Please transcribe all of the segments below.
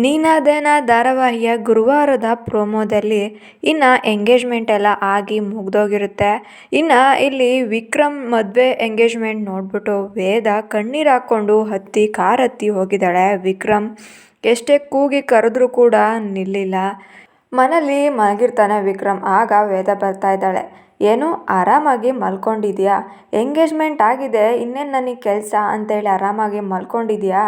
ನೀನಾದೇನ ಧಾರಾವಾಹಿಯ ಗುರುವಾರದ ಪ್ರೋಮೋದಲ್ಲಿ ಇನ್ನು ಎಂಗೇಜ್ಮೆಂಟ್ ಎಲ್ಲ ಆಗಿ ಮುಗ್ದೋಗಿರುತ್ತೆ. ಇನ್ನು ಇಲ್ಲಿ ವಿಕ್ರಮ್ ಮದುವೆ ಎಂಗೇಜ್ಮೆಂಟ್ ನೋಡ್ಬಿಟ್ಟು ವೇದ ಕಣ್ಣೀರು ಹಾಕ್ಕೊಂಡು ಕಾರ್ ಹತ್ತಿ ಹೋಗಿದ್ದಾಳೆ. ವಿಕ್ರಮ್ ಎಷ್ಟೇ ಕೂಗಿ ಕರೆದ್ರೂ ಕೂಡ ನಿಲ್ಲಿಲ್ಲ. ಮನೇಲಿ ಮಲಗಿರ್ತಾನೆ ವಿಕ್ರಮ್. ಆಗ ವೇದ ಬರ್ತಾ ಇದ್ದಾಳೆ. ಏನು ಆರಾಮಾಗಿ ಮಲ್ಕೊಂಡಿದ್ಯಾ? ಎಂಗೇಜ್ಮೆಂಟ್ ಆಗಿದೆ, ಇನ್ನೇನು ನನಗೆ ಕೆಲಸ ಅಂತೇಳಿ ಆರಾಮಾಗಿ ಮಲ್ಕೊಂಡಿದ್ಯಾ?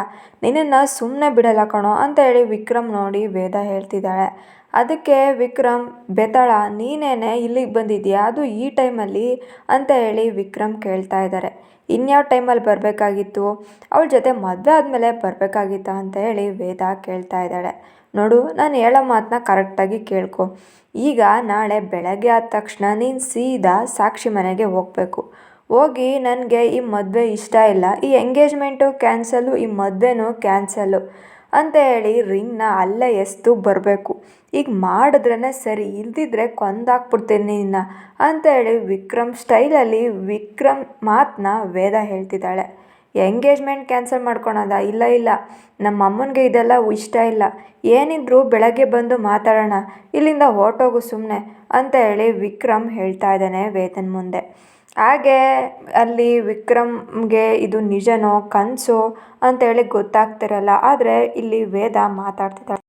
ನಿನ್ನನ್ನು ಸುಮ್ಮನೆ ಬಿಡಲ್ಲ ಕಣೋ ಅಂತೇಳಿ ವಿಕ್ರಮ್ ನೋಡಿ ವೇದ ಹೇಳ್ತಿದ್ದಾಳೆ. ಅದಕ್ಕೆ ವಿಕ್ರಮ್ ಬೆತಾಳ, ನೀನೇನೆ ಇಲ್ಲಿಗೆ ಬಂದಿದ್ಯಾ, ಅದು ಈ ಟೈಮಲ್ಲಿ ಅಂತ ಹೇಳಿ ವಿಕ್ರಮ್ ಕೇಳ್ತಾ ಇದ್ದಾರೆ. ಇನ್ಯಾವ ಟೈಮಲ್ಲಿ ಬರಬೇಕಾಗಿತ್ತು, ಅವಳ ಜೊತೆ ಮದುವೆ ಆದಮೇಲೆ ಬರಬೇಕಾಗಿತ್ತಾ ಅಂತ ಹೇಳಿ ವೇದ ಕೇಳ್ತಾ ಇದ್ದಾಳೆ. ನೋಡು, ನಾನು ಹೇಳೋ ಮಾತನ್ನ ಕರೆಕ್ಟಾಗಿ ಕೇಳ್ಕೊ. ಈಗ ನಾಳೆ ಬೆಳಗ್ಗೆ ಆದ ತಕ್ಷಣ ನೀನು ಸೀದಾ ಸಾಕ್ಷಿ ಮನೆಗೆ ಹೋಗಬೇಕು. ಹೋಗಿ ನನಗೆ ಈ ಮದುವೆ ಇಷ್ಟ ಇಲ್ಲ, ಈ ಎಂಗೇಜ್ಮೆಂಟು ಕ್ಯಾನ್ಸಲು, ಈ ಮದುವೆನೂ ಕ್ಯಾನ್ಸಲು ಅಂತ ಹೇಳಿ ರಿಂಗ್ನ ಅಲ್ಲೇ ಎಸ್ದು ಬರಬೇಕು. ಈಗ ಮಾಡಿದ್ರೇ ಸರಿ, ಇಲ್ದಿದ್ರೆ ಕೊಂದಾಕ್ಬಿಡ್ತೀನಿ ನಿನ್ನ ಅಂತ ಹೇಳಿ ವಿಕ್ರಮ್ ಸ್ಟೈಲಲ್ಲಿ ವಿಕ್ರಮ್ ಮಾತನ್ನ ವೇದ ಹೇಳ್ತಿದ್ದಾಳೆ. Engagement cancel ಮಾಡ್ಕೊಳೋದ? ಇಲ್ಲ ಇಲ್ಲ, ನಮ್ಮ ಅಮ್ಮನಿಗೆ ಇದೆಲ್ಲ ಇಷ್ಟ ಇಲ್ಲ. ಏನಿದ್ರು ಬೆಳಗ್ಗೆ ಬಂದು ಮಾತಾಡೋಣ, ಇಲ್ಲಿಂದ ಹೊರಟೋಗು ಸುಮ್ಮನೆ ಅಂತ ಹೇಳಿ ವಿಕ್ರಮ್ ಹೇಳ್ತಾ ಇದ್ದಾನೆ ವೇದನ್ ಮುಂದೆ. ಹಾಗೆ ಅಲ್ಲಿ ವಿಕ್ರಮ್ಗೆ ಇದು ನಿಜನೋ ಕನಸೋ ಅಂತೇಳಿ ಗೊತ್ತಾಗ್ತಿರಲ್ಲ. ಆದರೆ ಇಲ್ಲಿ ವೇದ ಮಾತಾಡ್ತಿದ್ದಾಳೆ.